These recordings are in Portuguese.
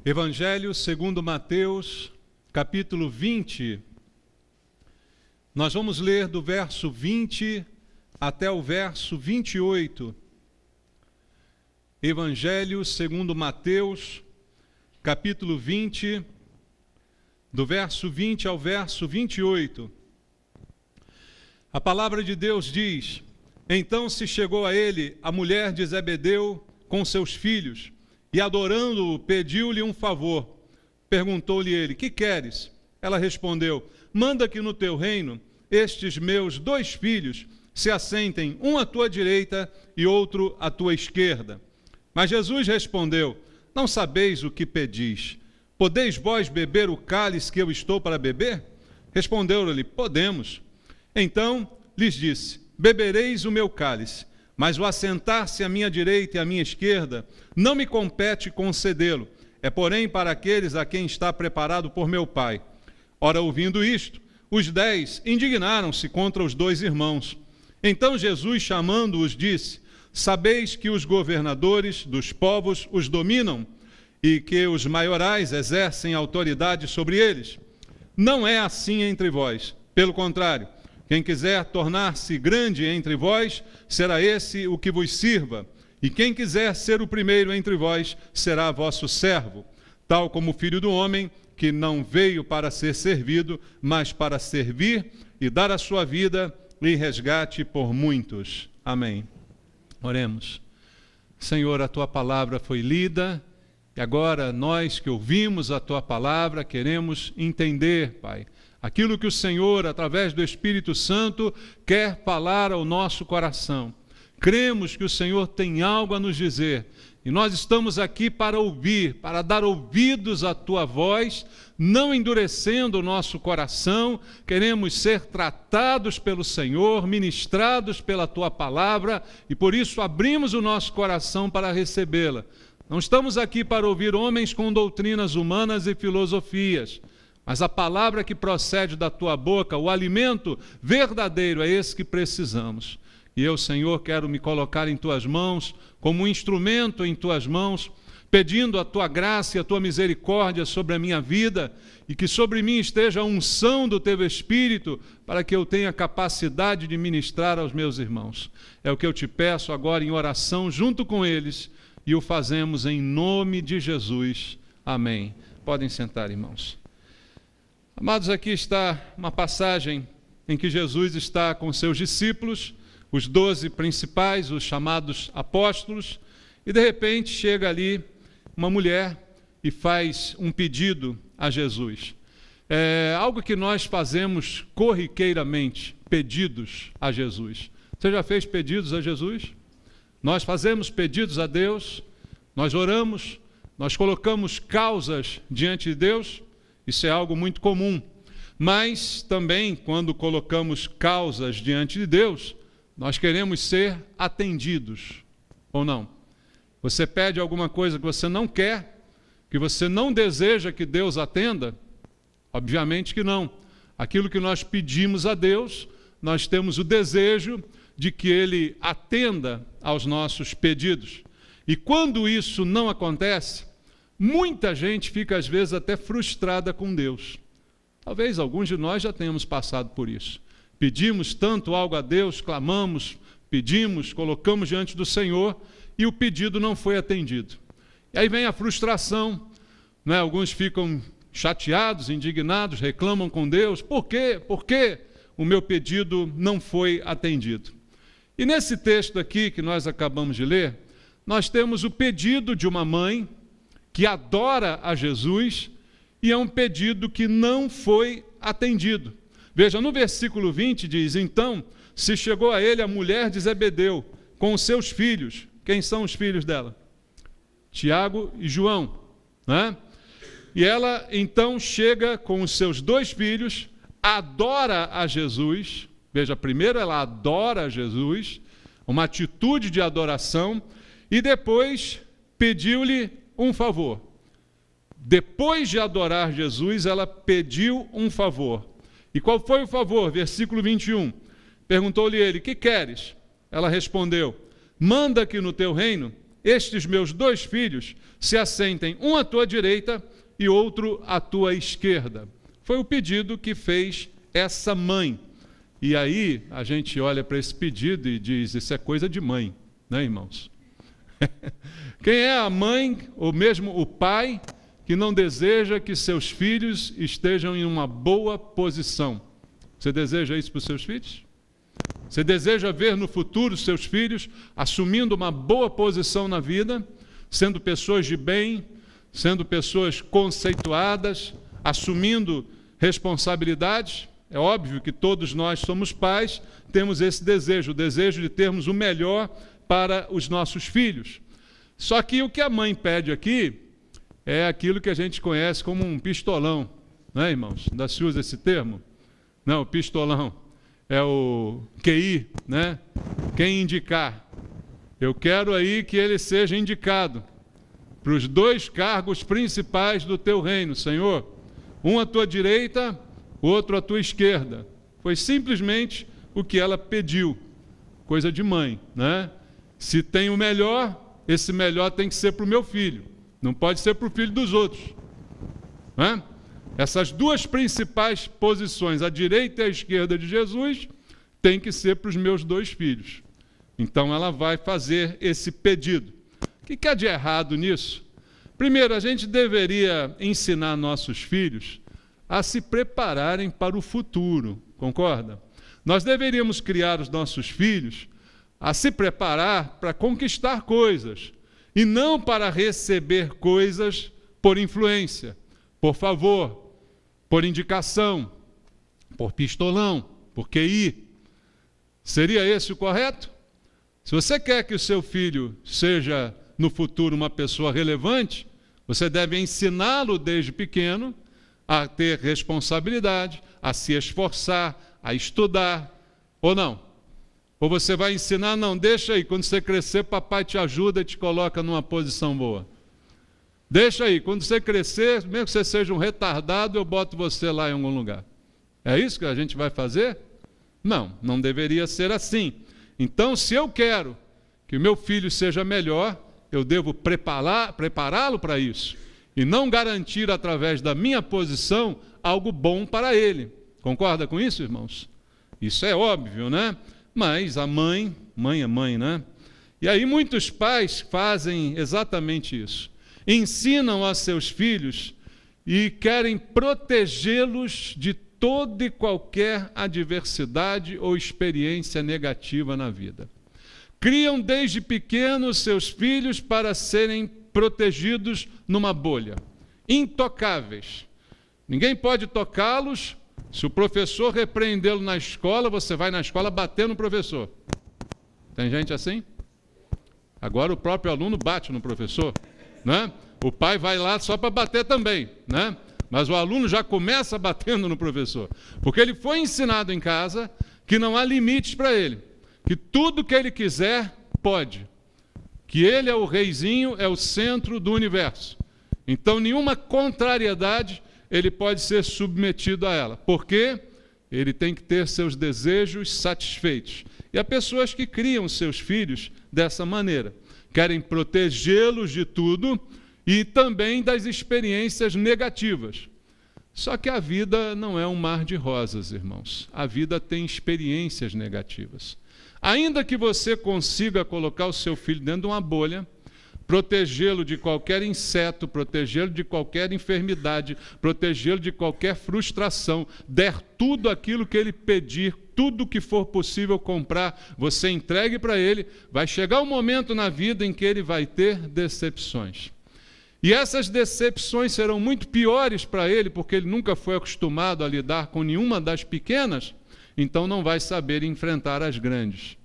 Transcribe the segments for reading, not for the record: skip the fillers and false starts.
Evangelho segundo Mateus, capítulo 20. Nós vamos ler do verso 20 até o verso 28. Evangelho segundo Mateus, capítulo 20, do verso 20 ao verso 28. A palavra de Deus diz: Então se chegou a ele a mulher de Zebedeu com seus filhos, e adorando-o, pediu-lhe um favor. Perguntou-lhe ele: Que queres? Ela respondeu: Manda que no teu reino estes meus 2 filhos se assentem, um à tua direita e outro à tua esquerda. Mas Jesus respondeu: Não sabeis o que pedis. Podeis vós beber o cálice que eu estou para beber? Respondeu-lhe: Podemos. Então lhes disse: Bebereis o meu cálice, mas o assentar-se à minha direita e à minha esquerda não me compete concedê-lo. É, porém, para aqueles a quem está preparado por meu Pai. Ora, ouvindo isto, os 10 indignaram-se contra os 2 irmãos. Então Jesus, chamando-os, disse: Sabeis que os governadores dos povos os dominam e que os maiorais exercem autoridade sobre eles. Não é assim entre vós. Pelo contrário, quem quiser tornar-se grande entre vós, será esse o que vos sirva. E quem quiser ser o primeiro entre vós, será vosso servo. Tal como o Filho do Homem, que não veio para ser servido, mas para servir e dar a sua vida em resgate por muitos. Amém. Oremos. Senhor, a Tua palavra foi lida, e agora nós que ouvimos a Tua palavra queremos entender, Pai, aquilo que o Senhor, através do Espírito Santo, quer falar ao nosso coração. Cremos que o Senhor tem algo a nos dizer, e nós estamos aqui para ouvir, para dar ouvidos à Tua voz, não endurecendo o nosso coração. Queremos ser tratados pelo Senhor, ministrados pela Tua palavra, e por isso abrimos o nosso coração para recebê-la. Não estamos aqui para ouvir homens com doutrinas humanas e filosofias, mas a palavra que procede da Tua boca, o alimento verdadeiro, é esse que precisamos. E eu, Senhor, quero me colocar em Tuas mãos, como um instrumento em Tuas mãos, pedindo a Tua graça e a Tua misericórdia sobre a minha vida, e que sobre mim esteja a unção do Teu Espírito, para que eu tenha capacidade de ministrar aos meus irmãos. É o que eu te peço agora em oração junto com eles, e o fazemos em nome de Jesus. Amém. Podem sentar, irmãos. Amados, aqui está uma passagem em que Jesus está com seus discípulos, os 12 principais, os chamados apóstolos, e de repente chega ali uma mulher e faz um pedido a Jesus. É algo que nós fazemos corriqueiramente, pedidos a Jesus. Você já fez pedidos a Jesus? Nós fazemos pedidos a Deus, nós oramos, nós colocamos causas diante de Deus. Isso é algo muito comum, mas também quando colocamos causas diante de Deus, nós queremos ser atendidos, ou não? Você pede alguma coisa que você não quer, que você não deseja que Deus atenda? Obviamente que não. Aquilo que nós pedimos a Deus, nós temos o desejo de que Ele atenda aos nossos pedidos. E quando isso não acontece, muita gente fica, às vezes, até frustrada com Deus. Talvez alguns de nós já tenhamos passado por isso. Pedimos tanto algo a Deus, clamamos, pedimos, colocamos diante do Senhor, e o pedido não foi atendido. E aí vem a frustração, né? Alguns ficam chateados, indignados, reclamam com Deus. Por quê? Por que o meu pedido não foi atendido? E nesse texto aqui que nós acabamos de ler, nós temos o pedido de uma mãe que adora a Jesus, e é um pedido que não foi atendido. Veja, no versículo 20 diz: Então se chegou a ele a mulher de Zebedeu com os seus filhos. Quem são os filhos dela? Tiago e João, né? E ela então chega com os seus 2 filhos, adora a Jesus. Veja, primeiro ela adora a Jesus, uma atitude de adoração, e depois pediu-lhe um favor. Depois de adorar Jesus, ela pediu um favor. E qual foi o favor? Versículo 21. Perguntou-lhe ele: Que queres? Ela respondeu: Manda que no teu reino estes meus 2 filhos se assentem, um à tua direita e outro à tua esquerda. Foi o pedido que fez essa mãe. E aí a gente olha para esse pedido e diz, isso é coisa de mãe, né, irmãos? Quem é a mãe, ou mesmo o pai, que não deseja que seus filhos estejam em uma boa posição? Você deseja isso para os seus filhos? Você deseja ver no futuro seus filhos assumindo uma boa posição na vida, sendo pessoas de bem, sendo pessoas conceituadas, assumindo responsabilidades? É óbvio que todos nós somos pais, temos esse desejo, o desejo de termos o melhor para os nossos filhos. Só que o que a mãe pede aqui é aquilo que a gente conhece como um pistolão, né, irmãos? Ainda se usa esse termo? Não, o pistolão é o QI, né? Quem indicar. Eu quero aí que ele seja indicado para os 2 cargos principais do teu reino, Senhor. Um à tua direita, o outro à tua esquerda. Foi simplesmente o que ela pediu. Coisa de mãe, né? Se tem o melhor, esse melhor tem que ser para o meu filho. Não pode ser para o filho dos outros. Né? Essas 2 principais posições, a direita e a esquerda de Jesus, tem que ser para os meus 2 filhos. Então ela vai fazer esse pedido. O que há de errado nisso? Primeiro, a gente deveria ensinar nossos filhos a se prepararem para o futuro, concorda? Nós deveríamos criar os nossos filhos a se preparar para conquistar coisas, e não para receber coisas por influência, por favor, por indicação, por pistolão, por QI. Seria esse o correto? Se você quer que o seu filho seja, no futuro, uma pessoa relevante, você deve ensiná-lo desde pequeno a ter responsabilidade, a se esforçar, a estudar, ou não? Ou você vai ensinar, não, deixa aí, quando você crescer, papai te ajuda e te coloca numa posição boa. Deixa aí, quando você crescer, mesmo que você seja um retardado, eu boto você lá em algum lugar. É isso que a gente vai fazer? Não, não deveria ser assim. Então, se eu quero que o meu filho seja melhor, eu devo prepará-lo para isso. E não garantir, através da minha posição, algo bom para ele. Concorda com isso, irmãos? Isso é óbvio, né? Mas a mãe é mãe, né? E aí muitos pais fazem exatamente isso. Ensinam a seus filhos e querem protegê-los de toda e qualquer adversidade ou experiência negativa na vida. Criam desde pequenos seus filhos para serem protegidos numa bolha, intocáveis. Ninguém pode tocá-los. Se o professor repreendê-lo na escola, você vai na escola bater no professor. Tem gente assim? Agora o próprio aluno bate no professor, né? O pai vai lá só para bater também, né? Mas o aluno já começa batendo no professor, porque ele foi ensinado em casa que não há limites para ele, que tudo que ele quiser pode, que ele é o reizinho, é o centro do universo. Então nenhuma contrariedade ele pode ser submetido a ela, porque ele tem que ter seus desejos satisfeitos. E há pessoas que criam seus filhos dessa maneira, querem protegê-los de tudo e também das experiências negativas. Só que a vida não é um mar de rosas, irmãos. A vida tem experiências negativas. Ainda que você consiga colocar o seu filho dentro de uma bolha, protegê-lo de qualquer inseto, protegê-lo de qualquer enfermidade, protegê-lo de qualquer frustração, der tudo aquilo que ele pedir, tudo que for possível comprar, você entregue para ele, vai chegar um momento na vida em que ele vai ter decepções. E essas decepções serão muito piores para ele, porque ele nunca foi acostumado a lidar com nenhuma das pequenas, então não vai saber enfrentar as grandes.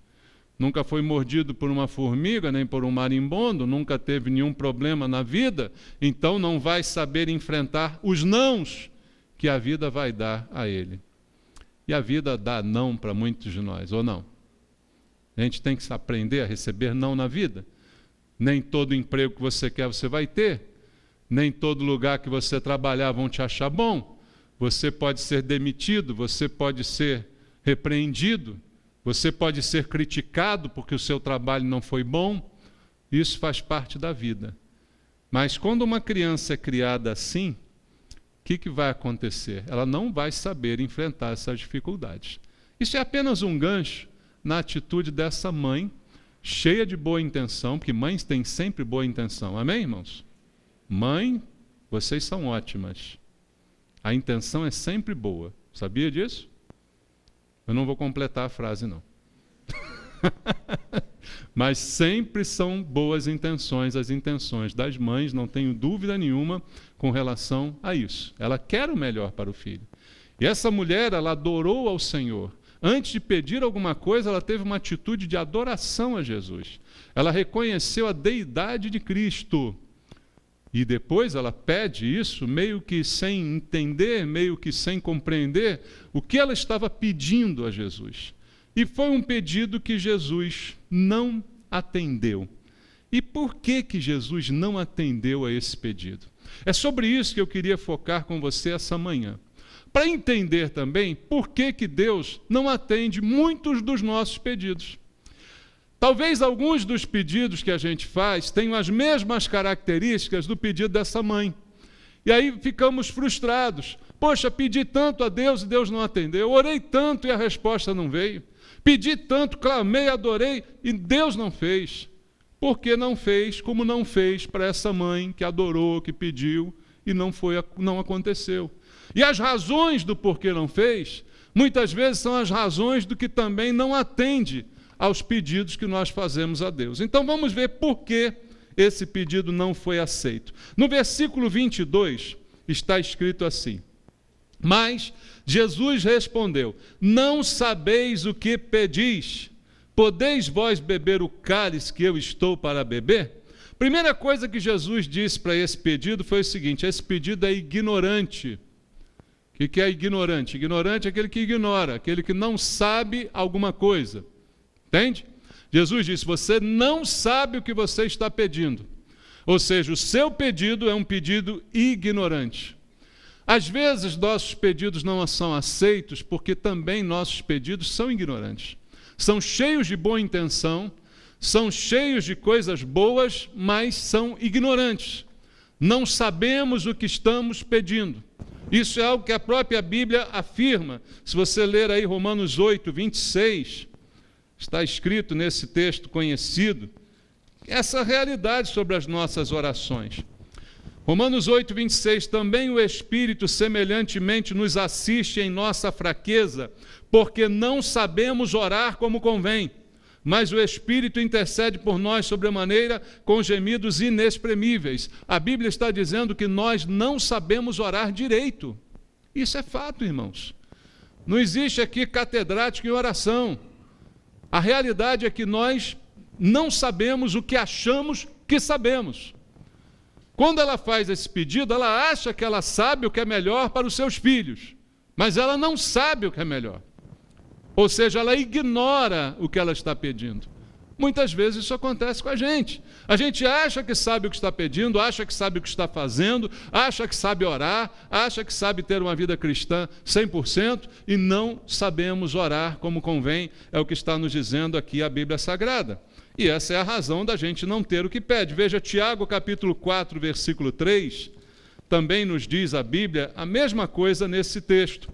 Nunca foi mordido por uma formiga, nem por um marimbondo, nunca teve nenhum problema na vida, então não vai saber enfrentar os nãos que a vida vai dar a ele. E a vida dá não para muitos de nós, ou não? A gente tem que aprender a receber não na vida. Nem todo emprego que você quer você vai ter, nem todo lugar que você trabalhar vão te achar bom. Você pode ser demitido, você pode ser repreendido, você pode ser criticado porque o seu trabalho não foi bom. Isso faz parte da vida. Mas quando uma criança é criada assim, o que vai acontecer? Ela não vai saber enfrentar essas dificuldades. Isso é apenas um gancho na atitude dessa mãe, cheia de boa intenção, porque mães têm sempre boa intenção. Amém, irmãos? Mãe, vocês são ótimas. A intenção é sempre boa. Sabia disso? Eu não vou completar a frase, não. Mas sempre são boas intenções as intenções das mães, não tenho dúvida nenhuma com relação a isso. Ela quer o melhor para o filho. E essa mulher, ela adorou ao Senhor. Antes de pedir alguma coisa, ela teve uma atitude de adoração a Jesus. Ela reconheceu a deidade de Cristo. E depois ela pede isso, meio que sem entender, meio que sem compreender o que ela estava pedindo a Jesus. E foi um pedido que Jesus não atendeu. E por que Jesus não atendeu a esse pedido? É sobre isso que eu queria focar com você essa manhã. Para entender também por que Deus não atende muitos dos nossos pedidos. Talvez alguns dos pedidos que a gente faz tenham as mesmas características do pedido dessa mãe. E aí ficamos frustrados. Poxa, pedi tanto a Deus e Deus não atendeu. Orei tanto e a resposta não veio. Pedi tanto, clamei, adorei e Deus não fez. Por que não fez como não fez para essa mãe que adorou, que pediu e não aconteceu? E as razões do porquê não fez, muitas vezes são as razões do que também não atende aos pedidos que nós fazemos a Deus. Então vamos ver por que esse pedido não foi aceito. No versículo 22 está escrito assim: mas Jesus respondeu: não sabeis o que pedis, podeis vós beber o cálice que eu estou para beber? Primeira coisa que Jesus disse para esse pedido foi o seguinte: esse pedido é ignorante. O que é ignorante? Ignorante é aquele que ignora, aquele que não sabe alguma coisa. Entende? Jesus disse: você não sabe o que você está pedindo. Ou seja, o seu pedido é um pedido ignorante. Às vezes, nossos pedidos não são aceitos porque também nossos pedidos são ignorantes. São cheios de boa intenção, são cheios de coisas boas, mas são ignorantes. Não sabemos o que estamos pedindo. Isso é algo que a própria Bíblia afirma. Se você ler aí Romanos 8, 26, está escrito nesse texto conhecido, essa realidade sobre as nossas orações. Romanos 8, 26, também o Espírito semelhantemente nos assiste em nossa fraqueza, porque não sabemos orar como convém, mas o Espírito intercede por nós sobremaneira com gemidos inexprimíveis. A Bíblia está dizendo que nós não sabemos orar direito. Isso é fato, irmãos. Não existe aqui catedrático em oração. A realidade é que nós não sabemos o que achamos que sabemos. Quando ela faz esse pedido, ela acha que ela sabe o que é melhor para os seus filhos, mas ela não sabe o que é melhor. Ou seja, ela ignora o que ela está pedindo. Muitas vezes isso acontece com a gente. A gente acha que sabe o que está pedindo, acha que sabe o que está fazendo, acha que sabe orar, acha que sabe ter uma vida cristã 100% e não sabemos orar como convém, é o que está nos dizendo aqui a Bíblia Sagrada. E essa é a razão da gente não ter o que pede. Veja, Tiago capítulo 4, versículo 3, também nos diz a Bíblia a mesma coisa nesse texto.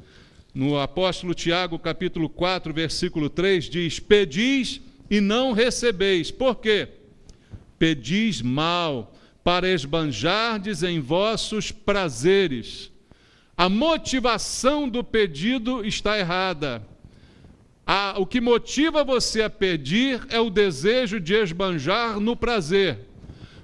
No apóstolo Tiago capítulo 4, versículo 3, diz: pedis e não recebeis. Por quê? Pedis mal, para esbanjardes em vossos prazeres. A motivação do pedido está errada. O que motiva você a pedir é o desejo de esbanjar no prazer.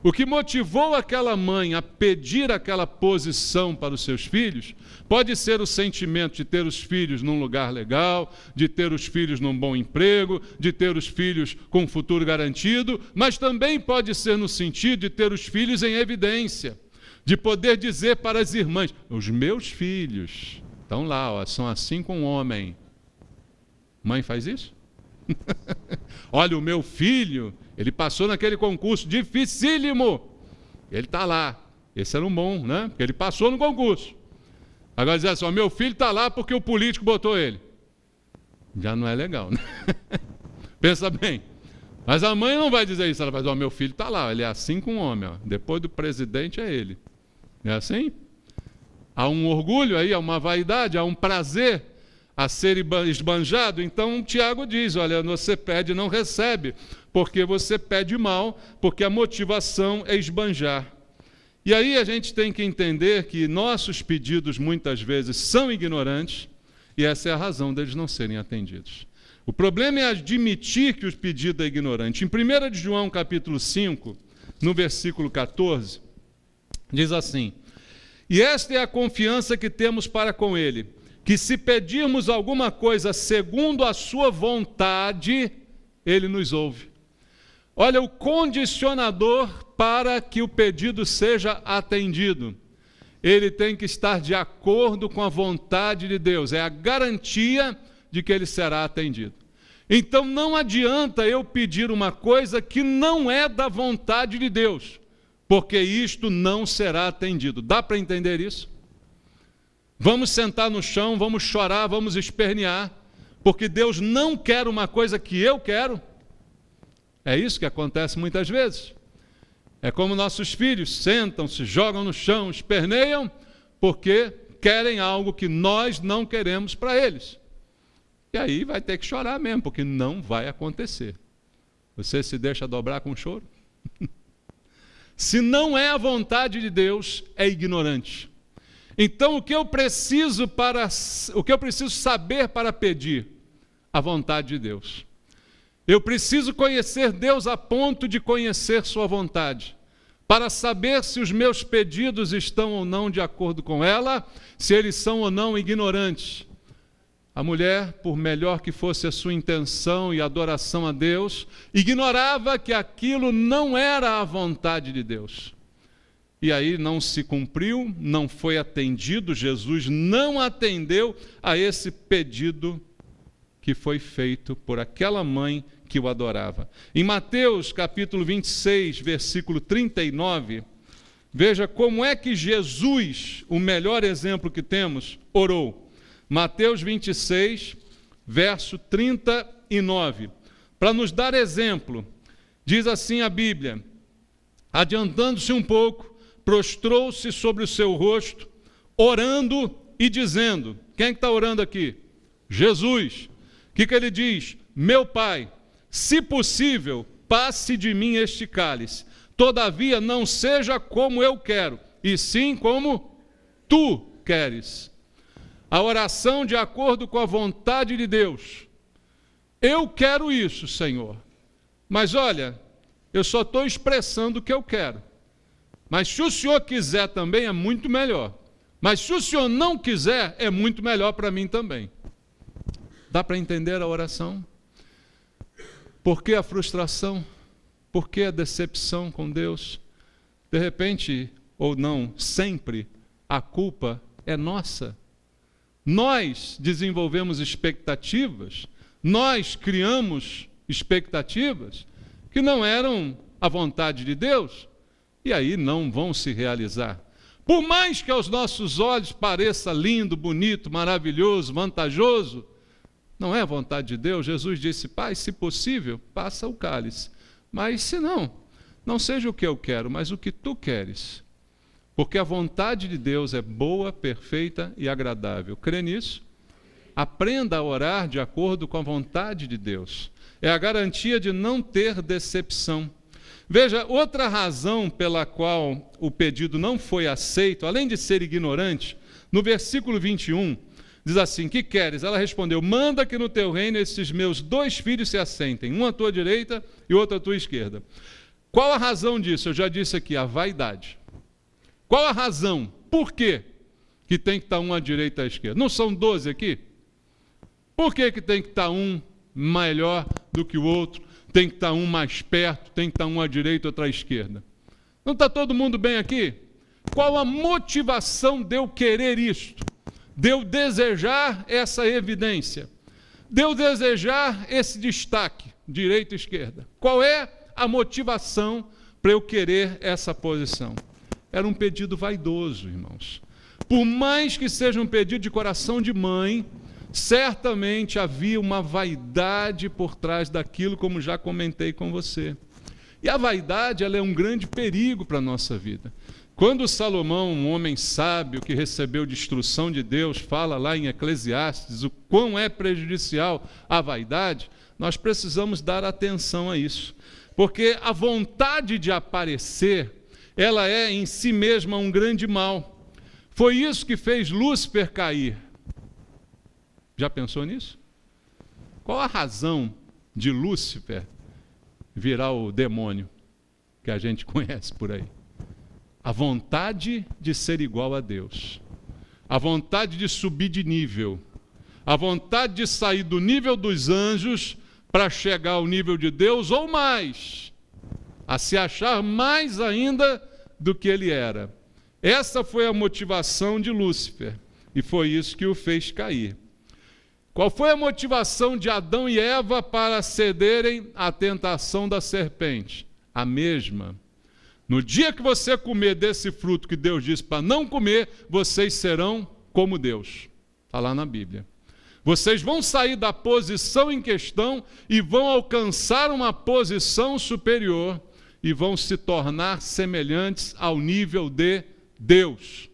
O que motivou aquela mãe a pedir aquela posição para os seus filhos pode ser o sentimento de ter os filhos num lugar legal, de ter os filhos num bom emprego, de ter os filhos com um futuro garantido, mas também pode ser no sentido de ter os filhos em evidência, de poder dizer para as irmãs: os meus filhos estão lá, ó, são assim com o homem. Mãe faz isso? Olha, o meu filho, ele passou naquele concurso dificílimo. Ele está lá. Esse era um bom, né? Porque ele passou no concurso. Agora dizer assim: o meu filho está lá porque o político botou ele. Já não é legal, né? Pensa bem. Mas a mãe não vai dizer isso, ela vai dizer, meu filho está lá, ele é assim com um homem, depois do presidente é ele. Não é assim? Há um orgulho aí, há uma vaidade, há um prazer a ser esbanjado. Então Tiago diz, olha, você pede e não recebe, porque você pede mal, porque a motivação é esbanjar. E aí a gente tem que entender que nossos pedidos muitas vezes são ignorantes, e essa é a razão deles não serem atendidos. O problema é admitir que o pedido é ignorante. Em 1 de João, capítulo 5, no versículo 14, diz assim, e esta é a confiança que temos para com ele, que se pedirmos alguma coisa segundo a sua vontade, ele nos ouve. Olha, o condicionador para que o pedido seja atendido, ele tem que estar de acordo com a vontade de Deus, é a garantia de que ele será atendido. Então não adianta eu pedir uma coisa que não é da vontade de Deus, porque isto não será atendido. Dá para entender isso? Vamos sentar no chão, vamos chorar, vamos espernear, porque Deus não quer uma coisa que eu quero. É isso que acontece muitas vezes. É como nossos filhos sentam, se jogam no chão, esperneiam, porque querem algo que nós não queremos para eles. E aí vai ter que chorar mesmo, porque não vai acontecer. Você se deixa dobrar com choro? Se não é a vontade de Deus, é ignorante. Então o que eu preciso saber para pedir? A vontade de Deus. Eu preciso conhecer Deus a ponto de conhecer sua vontade, para saber se os meus pedidos estão ou não de acordo com ela, se eles são ou não ignorantes. A mulher, por melhor que fosse a sua intenção e adoração a Deus, ignorava que aquilo não era a vontade de Deus. E aí não se cumpriu, não foi atendido, Jesus não atendeu a esse pedido que foi feito por aquela mãe que o adorava. Em Mateus capítulo 26, versículo 39, veja como é que Jesus, o melhor exemplo que temos, orou. Mateus 26, verso 39. Para nos dar exemplo, diz assim a Bíblia, adiantando-se um pouco, prostrou-se sobre o seu rosto, orando e dizendo, quem é que está orando aqui? Jesus. O que ele diz? Meu Pai, se possível, passe de mim este cálice, todavia não seja como eu quero, e sim como tu queres. A oração de acordo com a vontade de Deus. Eu quero isso, Senhor. Mas olha, eu só estou expressando o que eu quero. Mas se o Senhor quiser também, é muito melhor. Mas se o Senhor não quiser, é muito melhor para mim também. Dá para entender a oração? Por que a frustração? Por que a decepção com Deus? De repente, ou não, sempre, a culpa é nossa. Nós desenvolvemos expectativas, nós criamos expectativas que não eram a vontade de Deus, e aí não vão se realizar. Por mais que aos nossos olhos pareça lindo, bonito, maravilhoso, vantajoso, não é a vontade de Deus. Jesus disse, Pai, se possível, passa o cálice. Mas se não, não seja o que eu quero, mas o que tu queres. Porque a vontade de Deus é boa, perfeita e agradável. Crê nisso? Aprenda a orar de acordo com a vontade de Deus. É a garantia de não ter decepção. Veja, outra razão pela qual o pedido não foi aceito, além de ser ignorante, no versículo 21, diz assim, que queres? Ela respondeu, manda que no teu reino esses meus 2 filhos se assentem, um à tua direita e outro à tua esquerda. Qual a razão disso? Eu já disse aqui, a vaidade. Qual a razão? Por quê que tem que estar um à direita e à esquerda? Não são 12 aqui? Por que tem que estar um melhor do que o outro? Tem que estar um mais perto, tem que estar um à direita e outro à esquerda. Não está todo mundo bem aqui? Qual a motivação de eu querer isto? De eu desejar essa evidência? De eu desejar esse destaque, direita e esquerda? Qual é a motivação para eu querer essa posição? Era um pedido vaidoso, irmãos. Por mais que seja um pedido de coração de mãe, Certamente havia uma vaidade por trás daquilo, como já comentei com você. E a vaidade, ela é um grande perigo para a nossa vida. Quando Salomão, um homem sábio que recebeu de instrução de Deus, fala lá em Eclesiastes o quão é prejudicial a vaidade, nós precisamos dar atenção a isso. Porque a vontade de aparecer, ela é em si mesma um grande mal. Foi isso que fez Lúcifer cair. Já pensou nisso? Qual a razão de Lúcifer virar o demônio que a gente conhece por aí? A vontade de ser igual a Deus. A vontade de subir de nível. A vontade de sair do nível dos anjos para chegar ao nível de Deus ou mais. A se achar mais ainda do que ele era. Essa foi a motivação de Lúcifer. E foi isso que o fez cair. Qual foi a motivação de Adão e Eva para cederem à tentação da serpente? A mesma. No dia que você comer desse fruto que Deus disse para não comer, vocês serão como Deus. Está lá na Bíblia. Vocês vão sair da posição em questão e vão alcançar uma posição superior e vão se tornar semelhantes ao nível de Deus.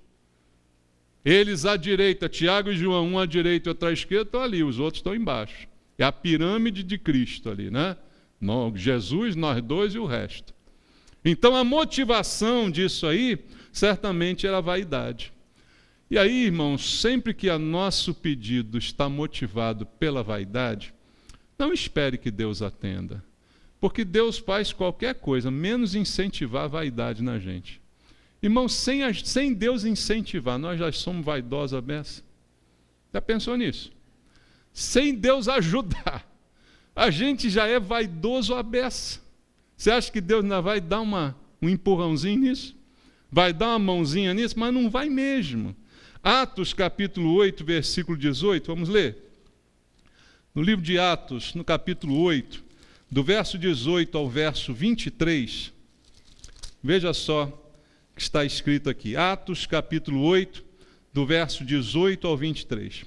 Eles à direita, Tiago e João, um à direita e outro à esquerda, estão ali, os outros estão embaixo. É a pirâmide de Cristo ali, né? Jesus, nós dois e o resto. Então a motivação disso aí, certamente era a vaidade. E aí, irmãos, sempre que o nosso pedido está motivado pela vaidade, não espere que Deus atenda. Porque Deus faz qualquer coisa, menos incentivar a vaidade na gente. Irmãos, sem Deus incentivar, nós já somos vaidosos a beça. Já pensou nisso? Sem Deus ajudar, a gente já é vaidoso a beça. Você acha que Deus ainda vai dar um empurrãozinho nisso? Vai dar uma mãozinha nisso? Mas não vai mesmo. Atos capítulo 8, versículo 18, vamos ler? No livro de Atos, no capítulo 8, do verso 18 ao verso 23, veja só, que está escrito aqui, Atos capítulo 8, do verso 18 ao 23.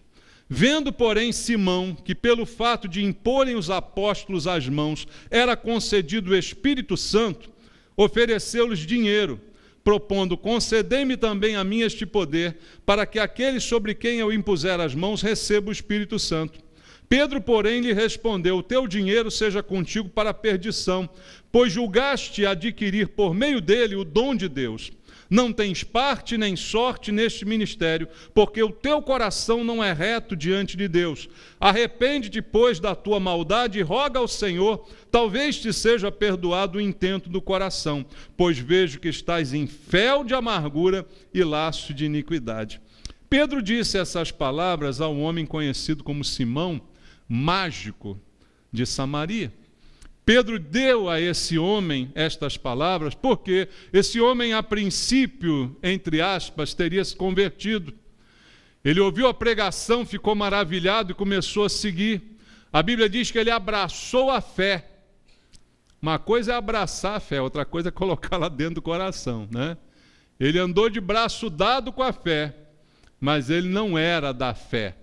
Vendo, porém, Simão, que pelo fato de imporem os apóstolos as mãos, era concedido o Espírito Santo, ofereceu-lhes dinheiro, propondo, concedei-me também a mim este poder, para que aqueles sobre quem eu impuser as mãos receba o Espírito Santo. Pedro, porém, lhe respondeu, o teu dinheiro seja contigo para a perdição, pois julgaste adquirir por meio dele o dom de Deus. Não tens parte nem sorte neste ministério, porque o teu coração não é reto diante de Deus. Arrepende-te, pois, da tua maldade e roga ao Senhor, talvez te seja perdoado o intento do coração, pois vejo que estás em fel de amargura e laço de iniquidade. Pedro disse essas palavras a um homem conhecido como Simão, mágico de Samaria. Pedro deu a esse homem estas palavras porque esse homem, a princípio, entre aspas, teria se convertido. Ele ouviu a pregação, ficou maravilhado e começou a seguir. A Bíblia diz que ele abraçou a fé. Uma coisa é abraçar a fé, outra coisa é colocá-la dentro do coração, né? Ele andou de braço dado com a fé, mas ele não era da fé.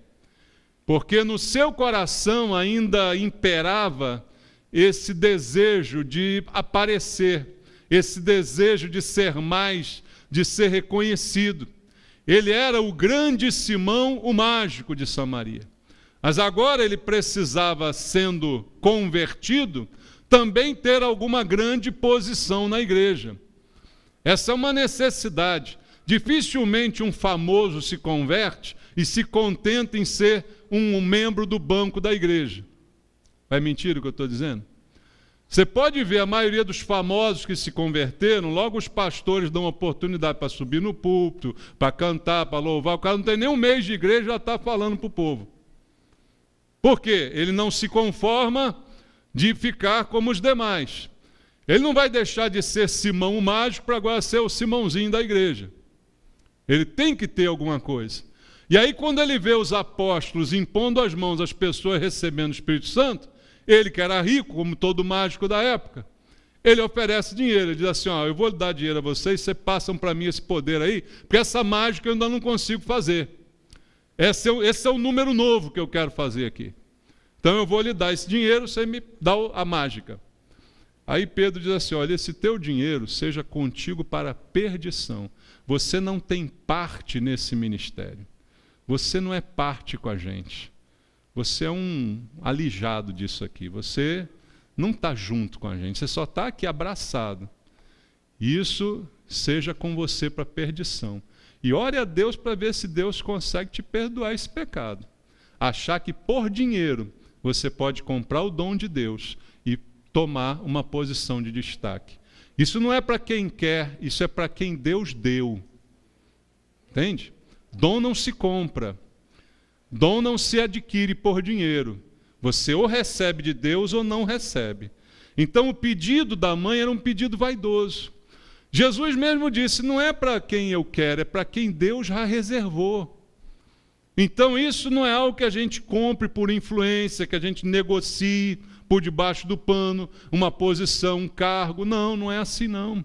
Porque no seu coração ainda imperava esse desejo de aparecer, esse desejo de ser mais, de ser reconhecido. Ele era o grande Simão, o mágico de Samaria. Mas agora ele precisava, sendo convertido, também ter alguma grande posição na igreja. Essa é uma necessidade. Dificilmente um famoso se converte e se contenta em ser um membro do banco da igreja. É mentira o que eu estou dizendo? Você pode ver a maioria dos famosos que se converteram, logo os pastores dão oportunidade para subir no púlpito, para cantar, para louvar. O cara não tem nem um mês de igreja, já está falando para o povo. Por quê? Ele não se conforma de ficar como os demais. Ele não vai deixar de ser Simão o mágico para agora ser o Simãozinho da igreja. Ele tem que ter alguma coisa. E aí, quando ele vê os apóstolos impondo as mãos às pessoas recebendo o Espírito Santo, ele que era rico, como todo mágico da época, ele oferece dinheiro. Ele diz assim, ó, eu vou dar dinheiro a vocês, vocês passam para mim esse poder aí, porque essa mágica eu ainda não consigo fazer. Esse é o número novo que eu quero fazer aqui. Então eu vou lhe dar esse dinheiro, você me dá a mágica. Aí Pedro diz assim, olha, esse teu dinheiro seja contigo para a perdição. Você não tem parte nesse ministério. Você não é parte com a gente. Você é um alijado disso aqui. Você não está junto com a gente. Você só está aqui abraçado. Isso seja com você para a perdição. E ore a Deus para ver se Deus consegue te perdoar esse pecado. Achar que por dinheiro você pode comprar o dom de Deus e tomar uma posição de destaque. Isso não é para quem quer, isso é para quem Deus deu. Entende? Dom não se compra. Dom não se adquire por dinheiro. Você ou recebe de Deus ou não recebe. Então o pedido da mãe era um pedido vaidoso. Jesus mesmo disse, não é para quem eu quero, é para quem Deus já reservou. Então isso não é algo que a gente compre por influência, que a gente negocie por debaixo do pano, uma posição, um cargo. Não, não é assim não.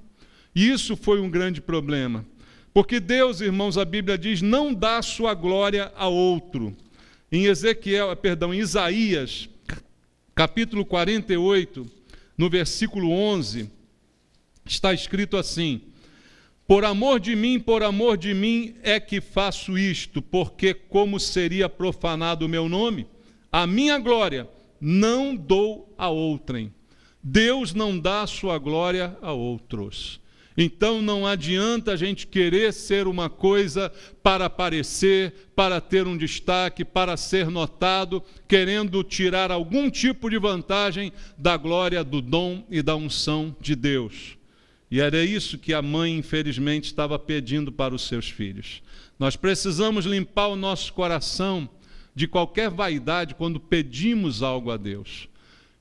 Isso foi um grande problema. Porque Deus, irmãos, a Bíblia diz, não dá a sua glória a outro. Em Isaías, capítulo 48, no versículo 11, está escrito assim, por amor de mim é que faço isto, porque como seria profanado o meu nome, a minha glória não dou a outrem. Deus não dá a sua glória a outros. Então não adianta a gente querer ser uma coisa para aparecer, para ter um destaque, para ser notado, querendo tirar algum tipo de vantagem da glória, do dom e da unção de Deus. E era isso que a mãe, infelizmente, estava pedindo para os seus filhos. Nós precisamos limpar o nosso coração de qualquer vaidade quando pedimos algo a Deus.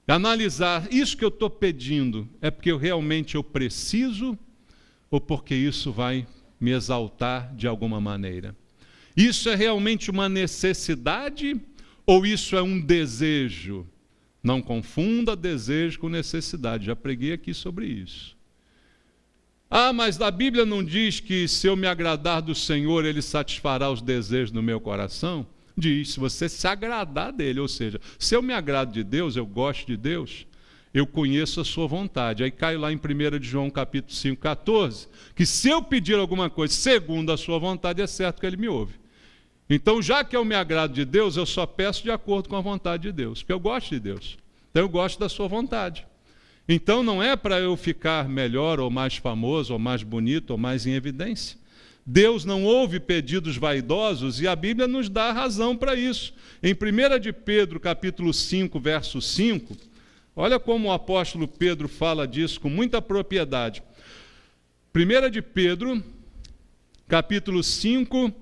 Analisar, isso que eu estou pedindo, é porque realmente eu preciso ou porque isso vai me exaltar de alguma maneira? Isso é realmente uma necessidade ou isso é um desejo? Não confunda desejo com necessidade, já preguei aqui sobre isso. Ah, mas a Bíblia não diz que se eu me agradar do Senhor, Ele satisfará os desejos do meu coração? Diz, se você se agradar dEle, ou seja, se eu me agrado de Deus, eu gosto de Deus, eu conheço a sua vontade. Aí cai lá em 1 João capítulo 5, 14, que se eu pedir alguma coisa segundo a sua vontade, é certo que Ele me ouve. Então, já que eu me agrado de Deus, eu só peço de acordo com a vontade de Deus, porque eu gosto de Deus. Então, eu gosto da sua vontade. Então, não é para eu ficar melhor, ou mais famoso, ou mais bonito, ou mais em evidência. Deus não ouve pedidos vaidosos e a Bíblia nos dá razão para isso. Em 1 de Pedro, capítulo 5, verso 5, olha como o apóstolo Pedro fala disso com muita propriedade. 1 de Pedro, capítulo 5,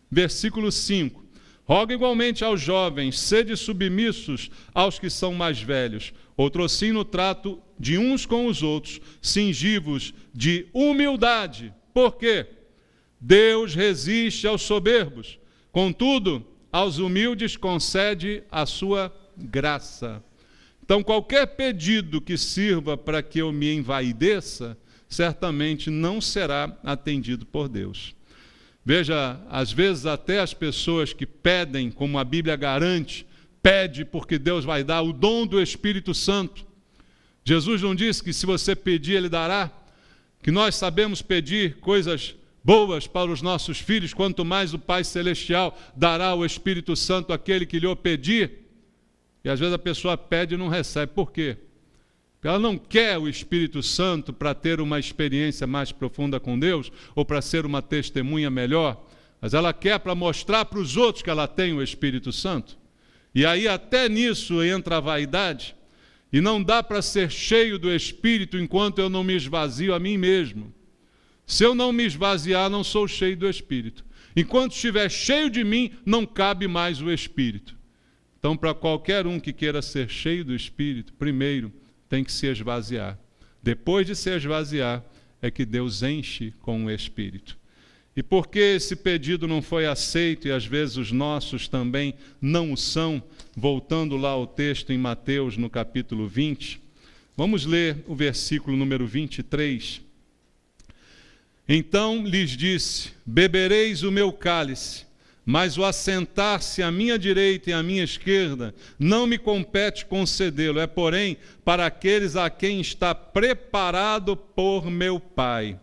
versículo 5. Roga igualmente aos jovens, sede submissos aos que são mais velhos, outrossim no trato de uns com os outros, cingivos de humildade. Por quê? Deus resiste aos soberbos, contudo, aos humildes concede a sua graça. Então, qualquer pedido que sirva para que eu me envaideça, certamente não será atendido por Deus. Veja, às vezes até as pessoas que pedem, como a Bíblia garante, pede porque Deus vai dar o dom do Espírito Santo. Jesus não disse que se você pedir, Ele dará? Que nós sabemos pedir coisas boas para os nossos filhos, quanto mais o Pai Celestial dará o Espírito Santo àquele que lhe o pedir. E às vezes a pessoa pede e não recebe. Por quê? Porque ela não quer o Espírito Santo para ter uma experiência mais profunda com Deus, ou para ser uma testemunha melhor, mas ela quer para mostrar para os outros que ela tem o Espírito Santo. E aí até nisso entra a vaidade, e não dá para ser cheio do Espírito enquanto eu não me esvazio a mim mesmo. Se eu não me esvaziar, não sou cheio do Espírito. Enquanto estiver cheio de mim, não cabe mais o Espírito. Então, para qualquer um que queira ser cheio do Espírito, primeiro tem que se esvaziar. Depois de se esvaziar, é que Deus enche com o Espírito. E por que esse pedido não foi aceito, e às vezes os nossos também não o são? Voltando lá ao texto em Mateus, no capítulo 20, vamos ler o versículo número 23. Então lhes disse, bebereis o meu cálice, mas o assentar-se à minha direita e à minha esquerda não me compete concedê-lo, é, porém, para aqueles a quem está preparado por meu Pai.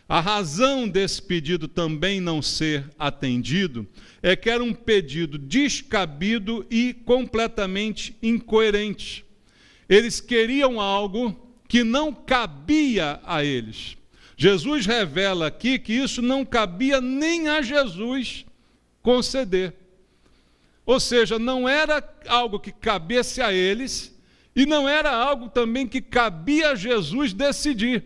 A razão desse pedido também não ser atendido é que era um pedido descabido e completamente incoerente. Eles queriam algo que não cabia a eles. Jesus revela aqui que isso não cabia nem a Jesus conceder. Ou seja, não era algo que cabesse a eles e não era algo também que cabia a Jesus decidir.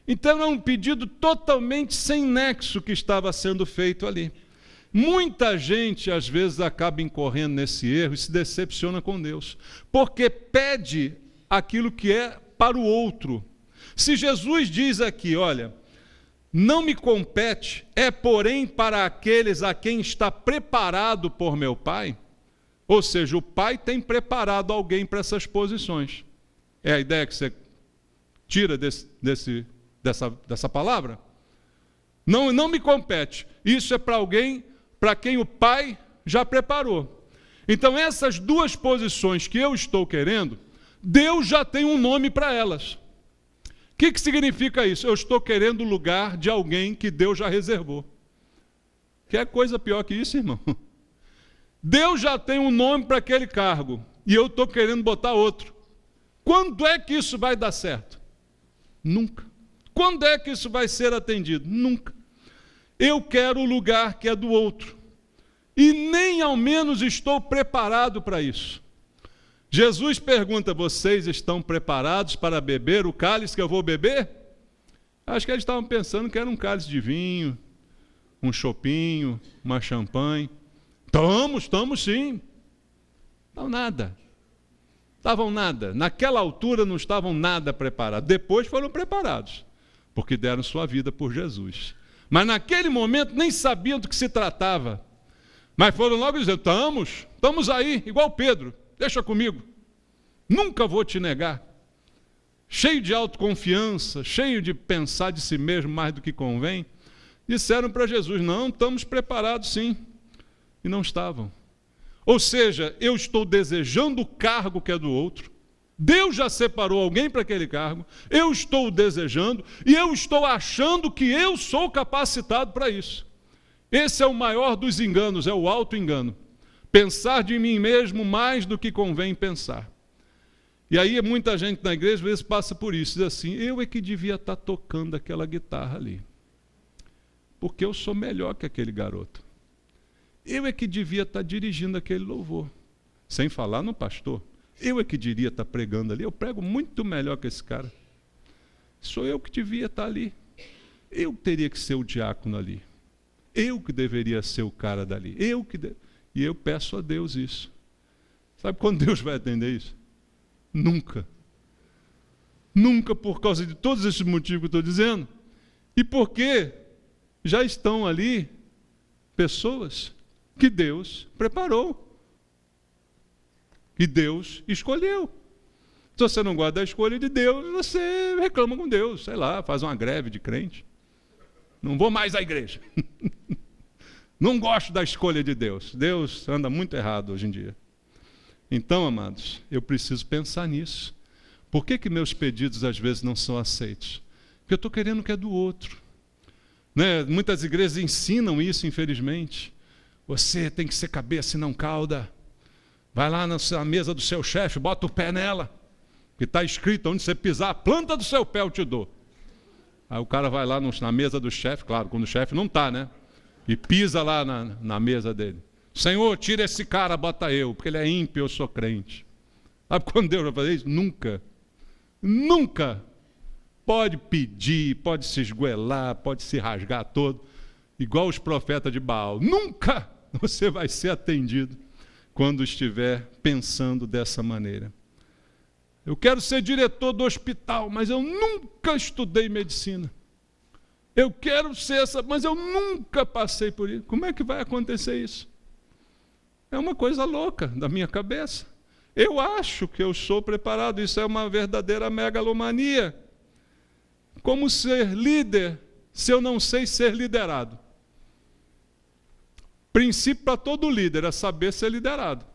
Então era um pedido totalmente sem nexo que estava sendo feito ali. Muita gente às vezes acaba incorrendo nesse erro e se decepciona com Deus, porque pede aquilo que é para o outro. Se Jesus diz aqui, olha, não me compete, é porém para aqueles a quem está preparado por meu Pai, ou seja, o Pai tem preparado alguém para essas posições. É a ideia que você tira dessa palavra? Não me compete. Isso é para alguém para quem o Pai já preparou. Então essas duas posições que eu estou querendo, Deus já tem um nome para elas. O que significa isso? Eu estou querendo o lugar de alguém que Deus já reservou. Quer coisa pior que isso, irmão? Deus já tem um nome para aquele cargo e eu estou querendo botar outro. Quando é que isso vai dar certo? Nunca. Quando é que isso vai ser atendido? Nunca. Eu quero o lugar que é do outro. E nem ao menos estou preparado para isso. Jesus pergunta, vocês estão preparados para beber o cálice que eu vou beber? Acho que eles estavam pensando que era um cálice de vinho, um chopinho, uma champanhe. Estamos sim. Não, nada. Estavam nada. Naquela altura não estavam nada preparados. Depois foram preparados, porque deram sua vida por Jesus. Mas naquele momento nem sabiam do que se tratava. Mas foram logo dizendo, estamos aí, igual Pedro. Deixa comigo, nunca vou te negar. Cheio de autoconfiança, cheio de pensar de si mesmo mais do que convém, disseram para Jesus, não, estamos preparados sim. E não estavam. Ou seja, eu estou desejando o cargo que é do outro, Deus já separou alguém para aquele cargo, eu estou desejando e eu estou achando que eu sou capacitado para isso. Esse é o maior dos enganos, é o auto-engano. Pensar de mim mesmo mais do que convém pensar. E aí muita gente na igreja às vezes passa por isso, diz assim, eu é que devia estar tocando aquela guitarra ali, porque eu sou melhor que aquele garoto. Eu é que devia estar dirigindo aquele louvor, sem falar no pastor. Eu é que devia estar pregando ali, eu prego muito melhor que esse cara. Sou eu que devia estar ali. Eu teria que ser o diácono ali. Eu que deveria ser o cara dali. E eu peço a Deus isso. Sabe quando Deus vai atender isso? Nunca. Nunca, por causa de todos esses motivos que eu estou dizendo. E porque já estão ali pessoas que Deus preparou, que Deus escolheu. Se você não gosta da escolha de Deus, você reclama com Deus, sei lá, faz uma greve de crente. Não vou mais à igreja. Não gosto da escolha de Deus. Deus anda muito errado hoje em dia. Então, amados, eu preciso pensar nisso. Por que meus pedidos às vezes não são aceitos? Porque eu estou querendo o que é do outro. Né? Muitas igrejas ensinam isso, infelizmente. Você tem que ser cabeça e não cauda. Vai lá na mesa do seu chefe, bota o pé nela. Que está escrito, onde você pisar, a planta do seu pé eu te dou. Aí o cara vai lá na mesa do chefe, claro, quando o chefe não está, né? E pisa lá na mesa dele. Senhor, tira esse cara, bota eu, porque ele é ímpio, eu sou crente. Sabe quando Deus vai fazer isso? Nunca. Nunca. Pode pedir, pode se esgoelar, pode se rasgar todo, igual os profetas de Baal. Nunca você vai ser atendido quando estiver pensando dessa maneira. Eu quero ser diretor do hospital, mas eu nunca estudei medicina. Eu quero ser mas eu nunca passei por isso. Como é que vai acontecer isso? É uma coisa louca da minha cabeça. Eu acho que eu sou preparado, isso é uma verdadeira megalomania. Como ser líder se eu não sei ser liderado? Princípio para todo líder é saber ser liderado.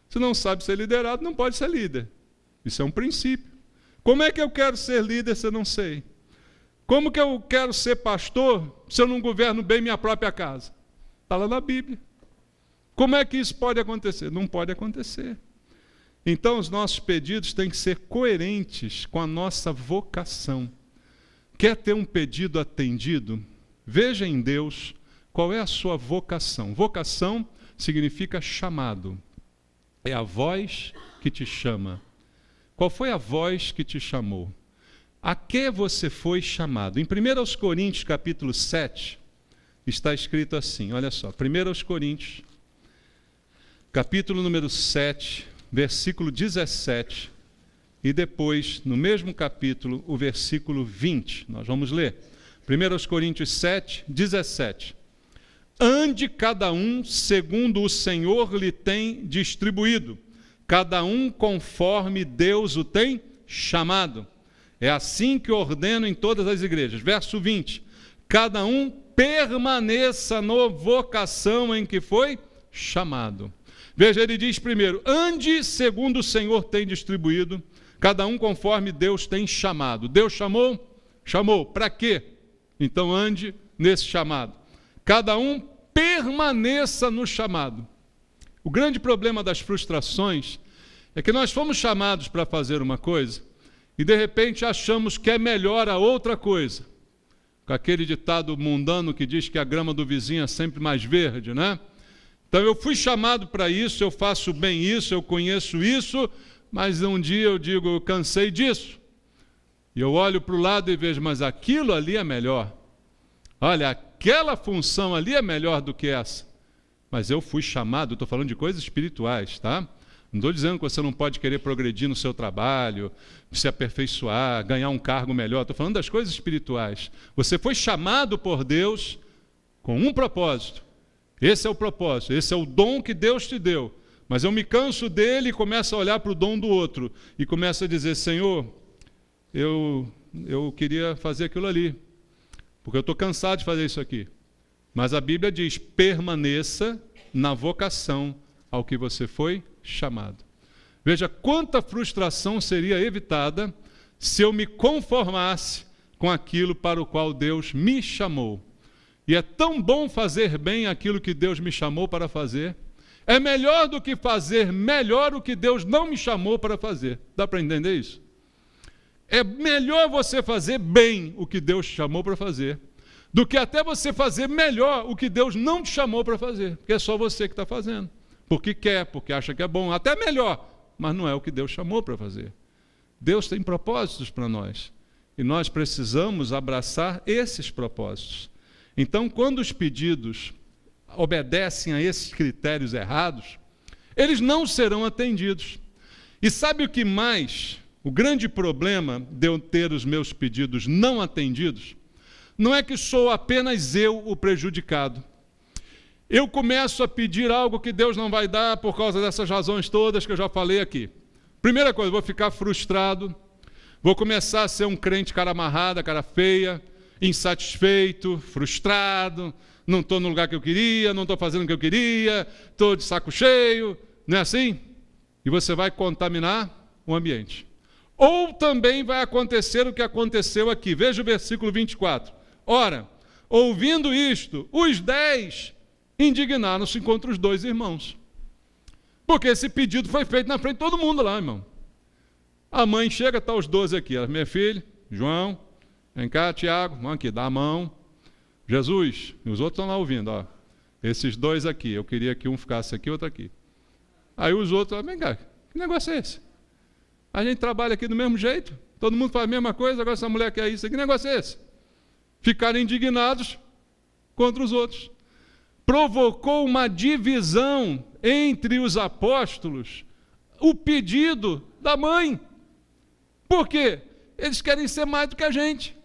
Se não sabe ser liderado, não pode ser líder. Isso é um princípio. Como é que eu quero ser líder se eu não sei? Como que eu quero ser pastor se eu não governo bem minha própria casa? Está lá na Bíblia. Como é que isso pode acontecer? Não pode acontecer. Então, os nossos pedidos têm que ser coerentes com a nossa vocação. Quer ter um pedido atendido? Veja em Deus qual é a sua vocação. Vocação significa chamado. É a voz que te chama. Qual foi a voz que te chamou? A que você foi chamado? Em 1 Coríntios, capítulo 7, está escrito assim, olha só, 1 Coríntios, capítulo número 7, versículo 17, e depois, no mesmo capítulo, o versículo 20. Nós vamos ler. 1 Coríntios 7, 17. Ande cada um segundo o Senhor lhe tem distribuído, cada um conforme Deus o tem chamado. É assim que ordeno em todas as igrejas. Verso 20. Cada um permaneça na vocação em que foi chamado. Veja, ele diz primeiro, ande segundo o Senhor tem distribuído, cada um conforme Deus tem chamado. Deus chamou? Chamou. Para quê? Então ande nesse chamado. Cada um permaneça no chamado. O grande problema das frustrações é que nós fomos chamados para fazer uma coisa e de repente achamos que é melhor a outra coisa. Com aquele ditado mundano que diz que a grama do vizinho é sempre mais verde, né? Então eu fui chamado para isso, eu faço bem isso, eu conheço isso, mas um dia eu digo, eu cansei disso. E eu olho para o lado e vejo, mas aquilo ali é melhor. Olha, aquela função ali é melhor do que essa. Mas eu fui chamado, estou falando de coisas espirituais, tá? Não estou dizendo que você não pode querer progredir no seu trabalho, se aperfeiçoar, ganhar um cargo melhor. Estou falando das coisas espirituais. Você foi chamado por Deus com um propósito. Esse é o propósito, esse é o dom que Deus te deu. Mas eu me canso dele e começo a olhar para o dom do outro. E começo a dizer, Senhor, eu queria fazer aquilo ali. Porque eu estou cansado de fazer isso aqui. Mas a Bíblia diz, permaneça na vocação ao que você foi chamado. Veja quanta frustração seria evitada se eu me conformasse com aquilo para o qual Deus me chamou. E é tão bom fazer bem aquilo que Deus me chamou para fazer. É melhor do que fazer melhor o que Deus não me chamou para fazer. Dá para entender isso? É melhor você fazer bem o que Deus te chamou para fazer, do que até você fazer melhor o que Deus não te chamou para fazer, porque é só você que está fazendo. Porque quer, porque acha que é bom, até melhor, mas não é o que Deus chamou para fazer. Deus tem propósitos para nós, e nós precisamos abraçar esses propósitos. Então, quando os pedidos obedecem a esses critérios errados, eles não serão atendidos. E sabe o que mais? O grande problema de eu ter os meus pedidos não atendidos, não é que sou apenas eu o prejudicado. Eu começo a pedir algo que Deus não vai dar por causa dessas razões todas que eu já falei aqui. Primeira coisa, vou ficar frustrado, vou começar a ser um crente cara amarrada, cara feia, insatisfeito, frustrado, não estou no lugar que eu queria, não estou fazendo o que eu queria, estou de saco cheio, não é assim? E você vai contaminar o ambiente. Ou também vai acontecer o que aconteceu aqui. Veja o versículo 24. Ora, ouvindo isto, os 10 indignaram-se contra os 2 irmãos. Porque esse pedido foi feito na frente de todo mundo lá, irmão. A mãe chega, está os 12 aqui. Minha filha, João, vem cá, Tiago, vamos aqui, dá a mão. Jesus, e os outros estão lá ouvindo, ó. Esses 2 aqui, eu queria que um ficasse aqui, outro aqui. Aí os outros, vem cá, que negócio é esse? A gente trabalha aqui do mesmo jeito, todo mundo faz a mesma coisa, agora essa mulher quer isso, que negócio é esse? Ficaram indignados contra os outros. Provocou uma divisão entre os apóstolos, o pedido da mãe. Por quê? Eles querem ser mais do que a gente.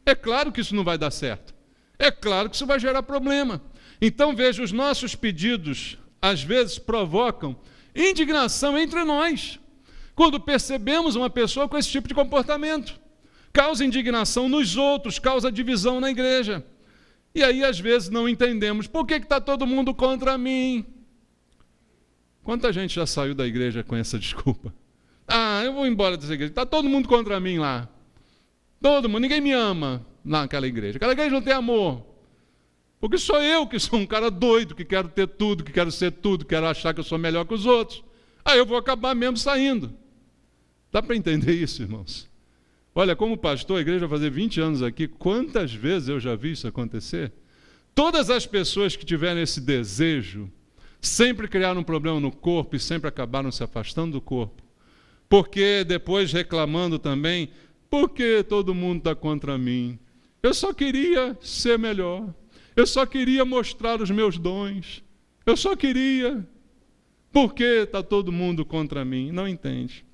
É claro que isso não vai dar certo. É claro que isso vai gerar problema. Então, veja, os nossos pedidos, às vezes, provocam indignação entre nós. Quando percebemos uma pessoa com esse tipo de comportamento, causa indignação nos outros, causa divisão na igreja. E aí, às vezes, não entendemos. Por que está todo mundo contra mim? Quanta gente já saiu da igreja com essa desculpa? Eu vou embora dessa igreja. Está todo mundo contra mim lá. Todo mundo. Ninguém me ama naquela igreja. Aquela igreja não tem amor. Porque sou eu que sou um cara doido, que quero ter tudo, que quero ser tudo, quero achar que eu sou melhor que os outros. Aí eu vou acabar mesmo saindo. Dá para entender isso, irmãos? Olha, como pastor, a igreja vai fazer 20 anos aqui, quantas vezes eu já vi isso acontecer? Todas as pessoas que tiveram esse desejo, sempre criaram um problema no corpo e sempre acabaram se afastando do corpo. Porque depois reclamando também, por que todo mundo está contra mim? Eu só queria ser melhor. Eu só queria mostrar os meus dons. Eu só queria. Por que está todo mundo contra mim? Não entende.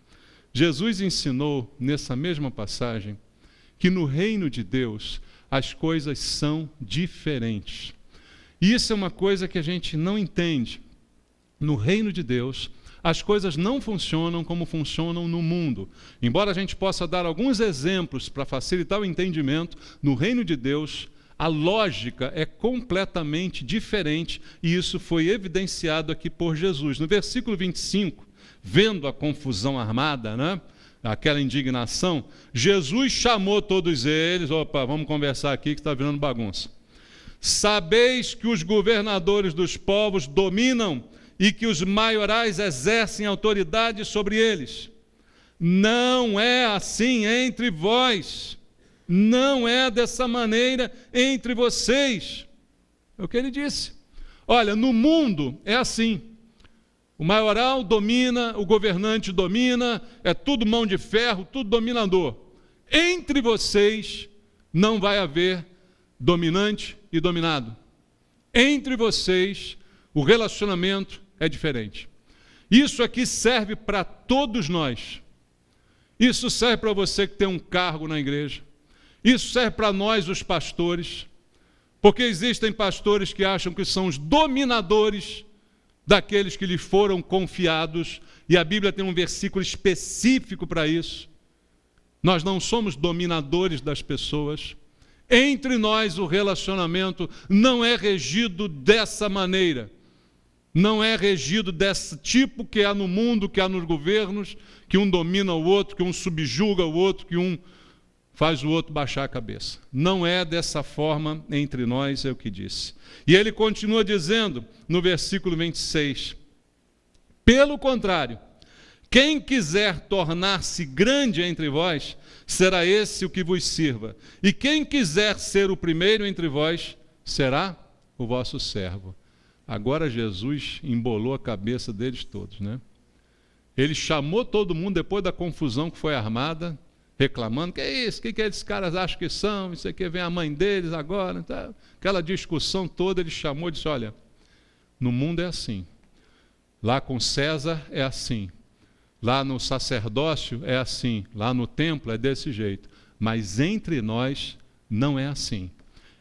Jesus ensinou, nessa mesma passagem, que no reino de Deus as coisas são diferentes. E isso é uma coisa que a gente não entende. No reino de Deus, as coisas não funcionam como funcionam no mundo. Embora a gente possa dar alguns exemplos para facilitar o entendimento, no reino de Deus, a lógica é completamente diferente, e isso foi evidenciado aqui por Jesus. No versículo 25, vendo a confusão armada, né? Aquela indignação, Jesus chamou todos eles, vamos conversar aqui que está virando bagunça. Sabeis que os governadores dos povos dominam e que os maiorais exercem autoridade sobre eles. Não é assim entre vós, não é dessa maneira entre vocês. É o que ele disse. Olha, no mundo é assim. O maioral domina, o governante domina, é tudo mão de ferro, tudo dominador. Entre vocês não vai haver dominante e dominado. Entre vocês, o relacionamento é diferente. Isso aqui serve para todos nós. Isso serve para você que tem um cargo na igreja. Isso serve para nós, os pastores. Porque existem pastores que acham que são os dominadores daqueles que lhe foram confiados, e a Bíblia tem um versículo específico para isso. Nós não somos dominadores das pessoas. Entre nós o relacionamento não é regido dessa maneira. Não é regido desse tipo que há no mundo, que há nos governos, que um domina o outro, que um subjuga o outro, que um faz o outro baixar a cabeça. Não é dessa forma entre nós, é o que disse. E ele continua dizendo, no versículo 26, pelo contrário, quem quiser tornar-se grande entre vós, será esse o que vos sirva. E quem quiser ser o primeiro entre vós, será o vosso servo. Agora Jesus embolou a cabeça deles todos, né? Ele chamou todo mundo depois da confusão que foi armada, reclamando, que é isso, que esses caras acham que são, isso aqui vem a mãe deles agora, tá? Aquela discussão toda, ele chamou e disse, olha, no mundo é assim, lá com César é assim, lá no sacerdócio é assim, lá no templo é desse jeito, mas entre nós não é assim.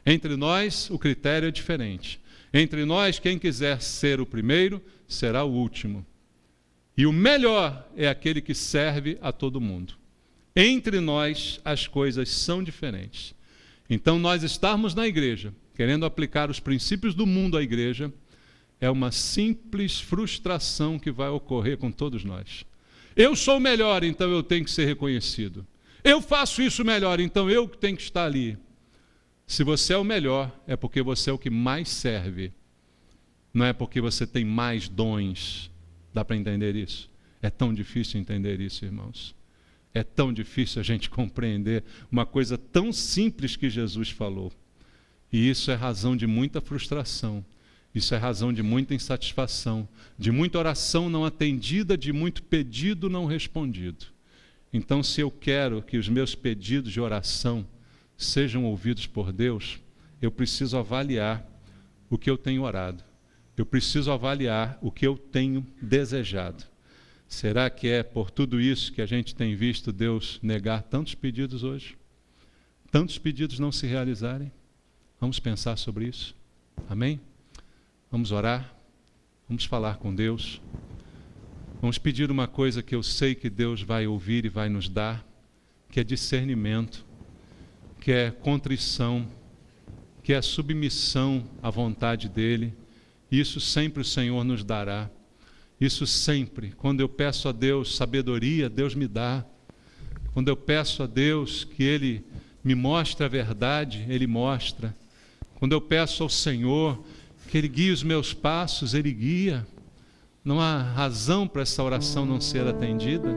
Entre nós o critério é diferente. Entre nós, quem quiser ser o primeiro, será o último. E o melhor é aquele que serve a todo mundo. Entre nós, as coisas são diferentes. Então, nós estarmos na igreja, querendo aplicar os princípios do mundo à igreja, é uma simples frustração que vai ocorrer com todos nós. Eu sou o melhor, então eu tenho que ser reconhecido. Eu faço isso melhor, então eu que tenho que estar ali. Se você é o melhor, é porque você é o que mais serve. Não é porque você tem mais dons. Dá para entender isso? É tão difícil entender isso, irmãos. É tão difícil a gente compreender uma coisa tão simples que Jesus falou. E isso é razão de muita frustração. Isso é razão de muita insatisfação, de muita oração não atendida, de muito pedido não respondido. Então, se eu quero que os meus pedidos de oração sejam ouvidos por Deus, eu preciso avaliar o que eu tenho orado. Eu preciso avaliar o que eu tenho desejado. Será que é por tudo isso que a gente tem visto Deus negar tantos pedidos hoje? Tantos pedidos não se realizarem? Vamos pensar sobre isso. Amém? Vamos orar. Vamos falar com Deus. Vamos pedir uma coisa que eu sei que Deus vai ouvir e vai nos dar, que é discernimento, que é contrição, que é submissão à vontade dEle. Isso sempre o Senhor nos dará. Isso sempre. Quando eu peço a Deus sabedoria, Deus me dá. Quando eu peço a Deus que Ele me mostre a verdade, Ele mostra. Quando eu peço ao Senhor que Ele guie os meus passos, Ele guia. Não há razão para essa oração não ser atendida.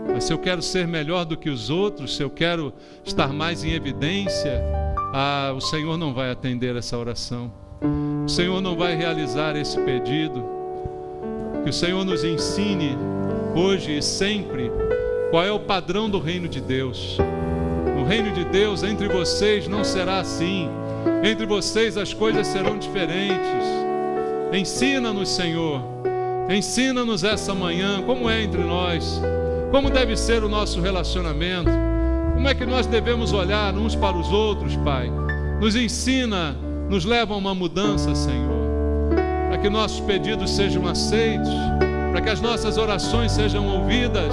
Mas se eu quero ser melhor do que os outros, se eu quero estar mais em evidência, o Senhor não vai atender essa oração. O Senhor não vai realizar esse pedido. Que o Senhor nos ensine hoje e sempre qual é o padrão do reino de Deus. No reino de Deus, entre vocês não será assim. Entre vocês as coisas serão diferentes. Ensina-nos, Senhor. Ensina-nos essa manhã como é entre nós. Como deve ser o nosso relacionamento. Como é que nós devemos olhar uns para os outros, Pai. Nos ensina, nos leva a uma mudança, Senhor. Para que nossos pedidos sejam aceitos. Para que as nossas orações sejam ouvidas.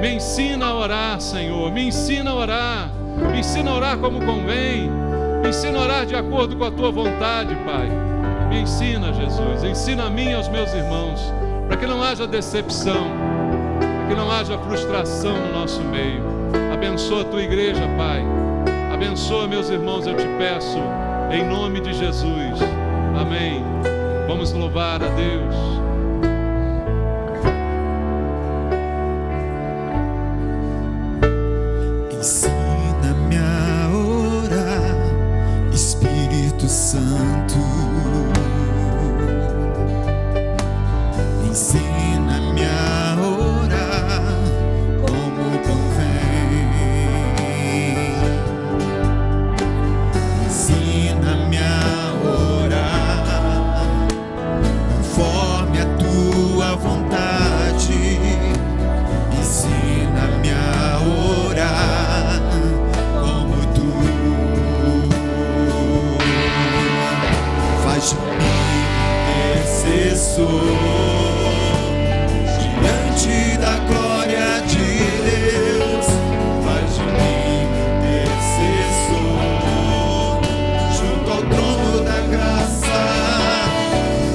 Me ensina a orar, Senhor. Me ensina a orar. Me ensina a orar como convém. Me ensina a orar de acordo com a Tua vontade, Pai. Me ensina, Jesus. Ensina a mim e aos meus irmãos. Para que não haja decepção. Para que não haja frustração no nosso meio. Abençoa a Tua igreja, Pai. Abençoa meus irmãos, eu te peço. Em nome de Jesus. Amém. Vamos louvar a Deus. Ensina-me a orar, Espírito Santo. Ensina-me a orar como convém. Ensina-me a orar conforme a Tua vontade. Ensina-me a orar como Tu. Faz de mim intercessor diante da glória de Deus. Faz de mim intercessor junto ao trono da graça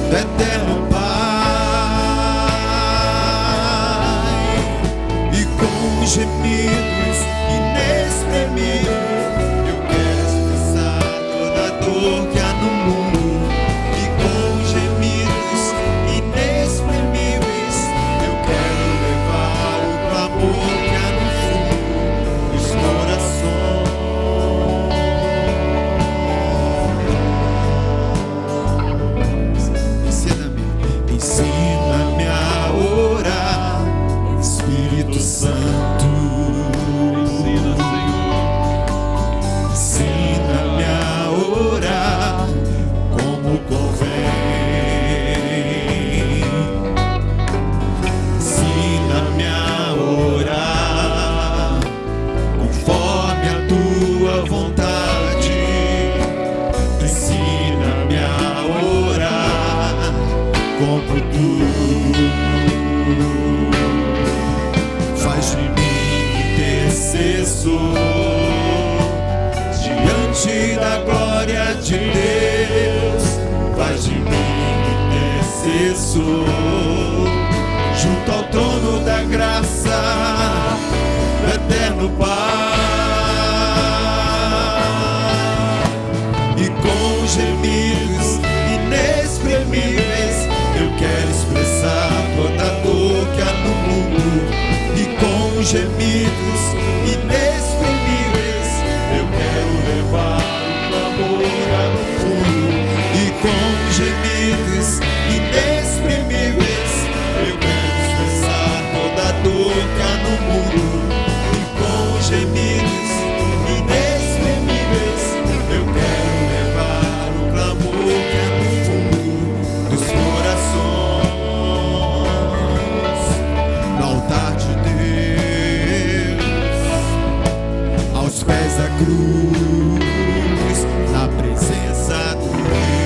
do eterno Pai. E com gemidos inexprimíveis eu quero expressar toda a dor que há no mundo. E com gemidos inexprimíveis eu quero levar o clamor que há no fundo dos corações. Ensina-me a orar, Espírito Santo. Ensina, Senhor. Ensina-me a orar como convém. Ensina-me a orar conforme a Tua vontade. Ensina-me a orar como Tu. Faz de mim intercessor diante da glória de Deus. Faz de mim intercessor junto ao trono da graça do eterno Pai. E com gemidos inexprimíveis eu quero expressar toda a dor que há no mundo. E com gemidos inexprimíveis eu quero levar o clamor lá no fundo. E com gemidos inexprimíveis eu quero expressar toda a dor que há no mundo. E com gemidos inexprimíveis eu quero levar o clamor que há no fundo dos corações. No altar de Deus, aos pés da cruz, na presença do Rei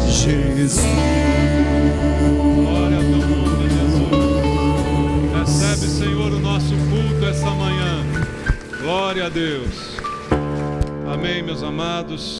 Jesus. Glória a Teu nome, Jesus. Recebe, Senhor, o nosso culto essa manhã. Glória a Deus. Amém, meus amados.